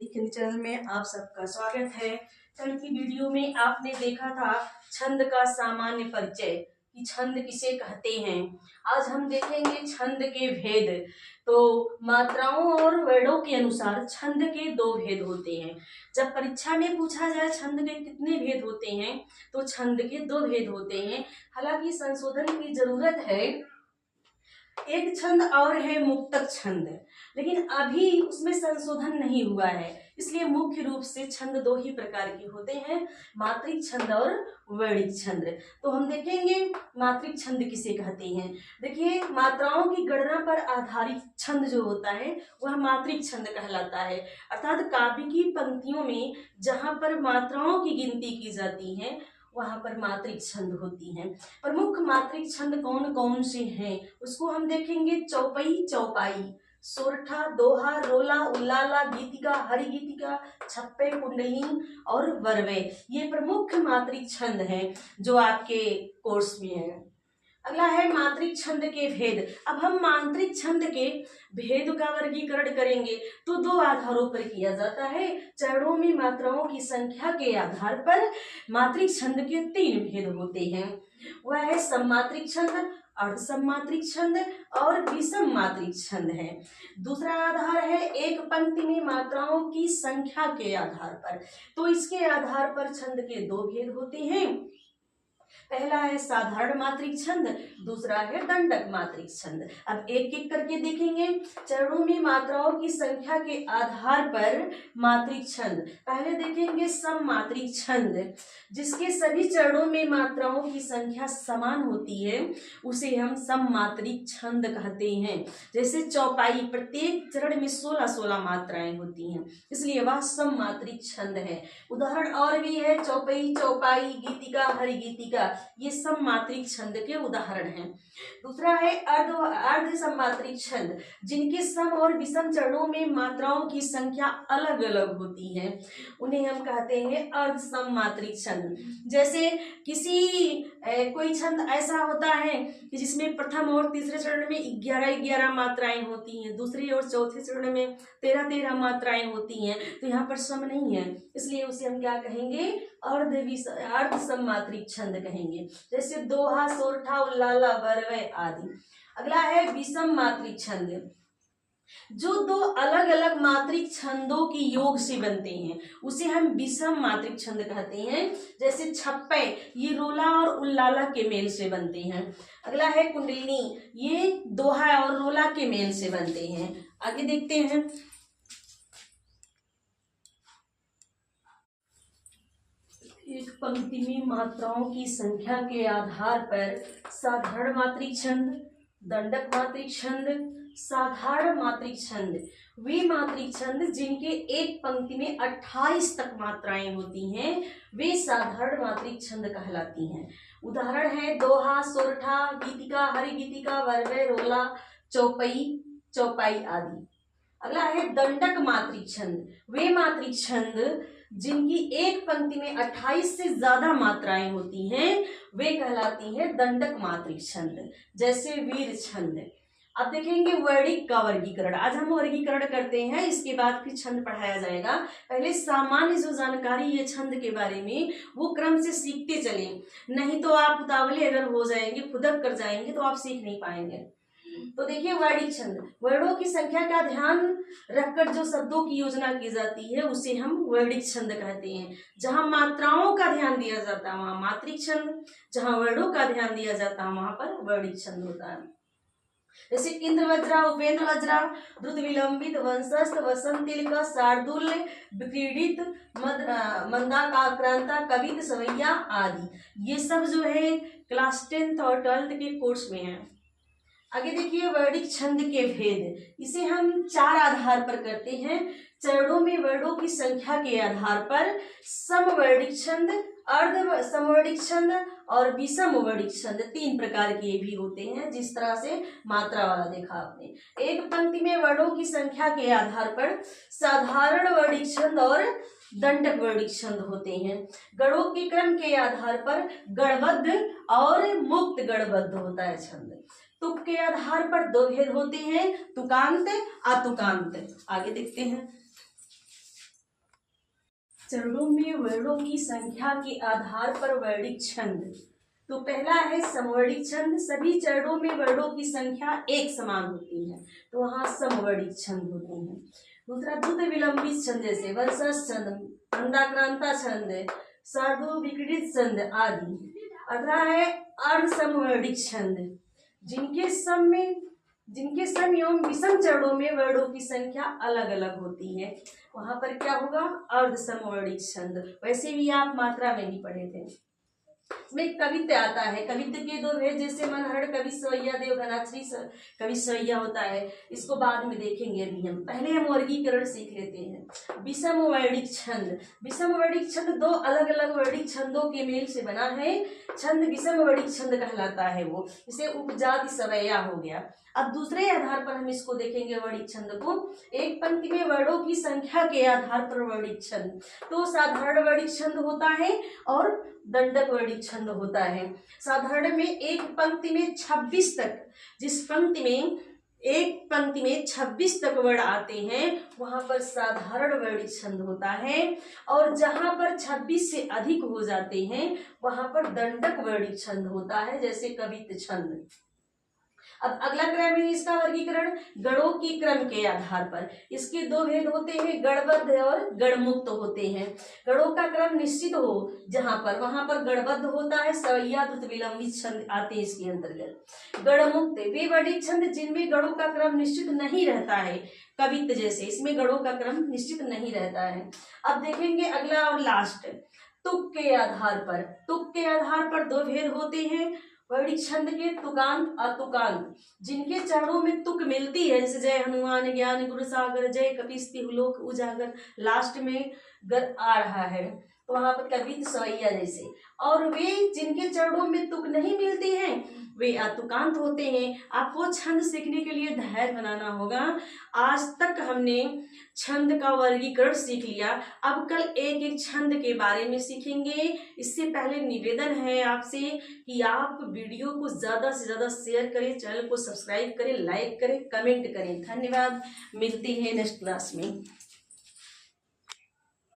लिखनी चैनल में आप सबका स्वागत है। कल की वीडियो में आपने देखा था छंद का सामान्य परिचय कि छंद किसे कहते हैं। आज हम देखेंगे छंद के भेद। तो मात्राओं और वर्णों के अनुसार छंद के दो भेद होते हैं। जब परीक्षा में पूछा जाए छंद के कितने भेद होते हैं तो छंद के दो भेद होते हैं। हालांकि संशोधन की जरूरत है। एक छंद और है मुक्तक छंद, लेकिन अभी उसमें संशोधन नहीं हुआ है, इसलिए मुख्य रूप से छंद दो ही प्रकार के होते हैं, मात्रिक छंद और वर्णिक छंद। तो हम देखेंगे मात्रिक छंद किसे कहते हैं। देखिए, मात्राओं की गणना पर आधारित छंद जो होता है वह मात्रिक छंद कहलाता है। अर्थात काव्य की पंक्तियों में जहां पर मात्राओं की गिनती की जाती है वहां पर मात्रिक छंद होती हैं। प्रमुख मात्रिक छंद कौन कौन से हैं उसको हम देखेंगे। चौपई, चौपाई, सोरठा, दोहा, रोला, उल्लाला, गीतिका, हरि गीतिका, छप्पे, कुंडलिनी और वरवे, ये प्रमुख मात्रिक छंद हैं जो आपके कोर्स में है। अगला है मात्रिक छंद के भेद। अब हम मात्रिक छंद के भेद का वर्गीकरण करेंगे तो दो आधारों पर किया जाता है। चरणों में मात्राओं की संख्या के आधार पर मात्रिक छंद के तीन भेद होते हैं। वह है सममात्रिक छंद, अर्ध सममात्रिक छंद और विषम मात्रिक छंद है। दूसरा आधार है एक पंक्ति में मात्राओं की संख्या के आधार पर। तो इसके आधार पर छंद के दो भेद होते हैं। पहला है साधारण मात्रिक छंद, दूसरा है दंडक मात्रिक छंद। अब एक एक करके देखेंगे। चरणों में मात्राओं की संख्या के आधार पर मात्रिक छंद। पहले देखेंगे सम मात्रिक छंद, जिसके सभी चरणों में मात्राओं की संख्या समान होती है उसे हम सम मात्रिक छंद कहते हैं। जैसे चौपाई, प्रत्येक चरण में 16-16 मात्राएं होती हैं, इसलिए वह सम मात्रिक छंद है। उदाहरण और भी है, चौपई, चौपाई, गीतिका, हरि गीतिका, ये सम मात्रिक छंद के उदाहरण हैं। दूसरा है अर्ध सममात्रिक छंद, जिनके सम और विषम चरणों में मात्राओं की संख्या अलग अलग होती है, उन्हें हम कहते हैं अर्ध सममात्रिक छंद। जैसे कोई छंद ऐसा होता है कि जिसमें प्रथम और तीसरे चरण में 11-11 मात्राएं होती हैं, दूसरे और चौथे चरण में 13-13 मात्राएं होती हैं, तो यहाँ पर सम नहीं है, इसलिए उसे हम क्या कहेंगे, अर्ध सममात्रिक छंद कहेंगे। जैसे दोहा, सोरठा, उल्लाला, वरवे आदि। अगला है विषम मात्रिक छंद, जो दो अलग अलग मात्रिक छंदों की योग से बनते हैं उसे हम विषम मात्रिक छंद कहते हैं। जैसे छप्पे, ये रोला और उल्लाला के मेल से बनते हैं। अगला है कुंडलिनी, ये दोहा और रोला के मेल से बनते हैं। आगे देखते हैं। एक पंक्ति में मात्राओं की संख्या के आधार पर साधारण मात्रिक छंद, दंडक मात्रिक छंद, साधारण मात्रिक छंद, वे मात्रिक छंद जिनके एक पंक्ति में 28 तक मात्राएं होती हैं वे साधारण मात्रिक छंद कहलाती हैं। उदाहरण है दोहा, सोरठा, गीतिका, हरि गीतिका, वरवे, रोला, चौपई, चौपाई आदि। अगला है दंडक मात्रिक छंद, वे मात्रिक छंद जिनकी एक पंक्ति में 28 से ज्यादा मात्राएं होती हैं वे कहलाती हैं दंडक मात्रिक छंद। जैसे वीर छंद। अब देखेंगे वर्णिक का वर्गीकरण। आज हम वर्गीकरण करते हैं, इसके बाद फिर छंद पढ़ाया जाएगा। पहले सामान्य जो जानकारी है छंद के बारे में वो क्रम से सीखते चले, नहीं तो आप उतावले अगर हो जाएंगे, खुदक कर जाएंगे तो आप सीख नहीं पाएंगे। तो देखिए वर्णिक छंद, वर्णों की संख्या का ध्यान रखकर जो शब्दों की योजना की जाती है उसे हम वर्णिक छंद कहते हैं। जहां मात्राओं का ध्यान दिया जाता है वहां मात्रिक छंद, जहां वर्णों का ध्यान दिया जाता है वहां पर वर्णिक छंद होता है। जैसे इंद्र वज्रा, उपेंद्र वज्रा, द्रुत विलंबित, वंशस्थ, वसंत तिलका, शार्दुल, विक्रीडित, मंदाक्रांता, कवित, सवैया आदि, ये सब जो है क्लास 10th और 12th के कोर्स में है। आगे देखिए वर्णिक छंद के भेद। इसे हम 4 आधार पर करते हैं। चरणों में वर्णों की संख्या के आधार पर समवर्णिक छंद, अर्ध समवर्णिक छंद और विषम वर्णिक छंद, 3 प्रकार के भी होते हैं। जिस तरह से मात्रा वाला देखा आपने। एक पंक्ति में वर्णों की संख्या के आधार पर साधारण वर्णिक छंद और दंडक वर्णिक छंद होते हैं। गणों के क्रम के आधार पर गणबद्ध और मुक्त गणबद्ध होता है छंद। तुक के आधार पर दो भेद होते हैं, तुकांत, अतुकांत। आगे देखते हैं। चरणों में वर्णों की संख्या के आधार पर वर्णित छंद। तो पहला है समवर्णित छंद। सभी चरणों में वर्णों की संख्या एक समान होती है, तो वहाँ समवर्णित छंद होते हैं। दूसरा द्रुत विलंबित छंद, जैसे वंशज छंद, मंदाक्रांता छंद, साधु विकृत छंद आदि। अगला है अर्ध समवर्णित छंद, जिनके सम एवं विषम चरणों में वर्णों की संख्या अलग अलग होती है, वहां पर क्या होगा, अर्ध समवर्णित छंद। वैसे भी आप मात्रा में भी पढ़े थे। इसमें कवित्व आता है। कवित्व के दो भेद, जैसे मनहर कवि सवैया, देवघनाक्षरी कवि सवैया होता है, इसको बाद में देखेंगे। अभी पहले हम वर्गीकरण सीख लेते हैं। विषम वर्णिक छंद। विषम वर्णिक छंद दो अलग अलग वर्णिक छंदों के मेल से बना है छंद विषम वर्णिक छंद कहलाता है। वो इसे उपजाति सवैया हो गया। अब दूसरे आधार पर हम इसको देखेंगे वर्णिक छंद को। एक पंक्ति में वर्णों की संख्या के आधार पर वर्णिक छंद, तो साधारण वर्णिक छंद होता है और दंडक वर्णिक छंद होता है। साधारण में एक पंक्ति में 26 तक, जिस पंक्ति में एक पंक्ति में 26 तक वर्ण आते हैं वहां पर साधारण वर्णिक छंद होता है, और जहां पर 26 से अधिक हो जाते हैं वहां पर दंडक वर्णिक छंद होता है, जैसे कवित्व छंद। अब अगला क्रम है इसका वर्गीकरण गणों के क्रम के आधार पर। इसके दो भेद होते हैं, गणबद्ध और गणमुक्त होते हैं। गणों का क्रम निश्चित हो जहां पर, वहां पर गणबद्ध होता है, सवैया द्रुत विलंबित छंद आते हैं इसके अंतर्गत। गणमुक्त वे वर्णिक छंद जिनमें गणों का क्रम निश्चित नहीं रहता है, कवित्व जैसे, इसमें गणों का क्रम निश्चित नहीं रहता है। अब देखेंगे अगला और लास्ट, तुक के आधार पर। तुक के आधार पर दो भेद होते हैं वर्णिक छंद के, तुकांत अतुकांत। जिनके चरणों में तुक मिलती है, जैसे जय हनुमान ज्ञान गुरु सागर, जय कपीस तिहुलोक उजागर, लास्ट में गर आ रहा है तो वहां पर कवित्व सवैया जैसे। और वे जिनके चरणों में तुक नहीं मिलती है वे अतुकांत होते हैं। आपको छंद सीखने के लिए धैर्य बनाना होगा। आज तक हमने छंद का वर्गीकरण सीख लिया, अब कल एक एक छंद के बारे में सीखेंगे। इससे पहले निवेदन है आपसे कि आप वीडियो को ज़्यादा से ज़्यादा शेयर करें, चैनल को सब्सक्राइब करें, लाइक करें, कमेंट करें। धन्यवाद, मिलते हैं नेक्स्ट क्लास में।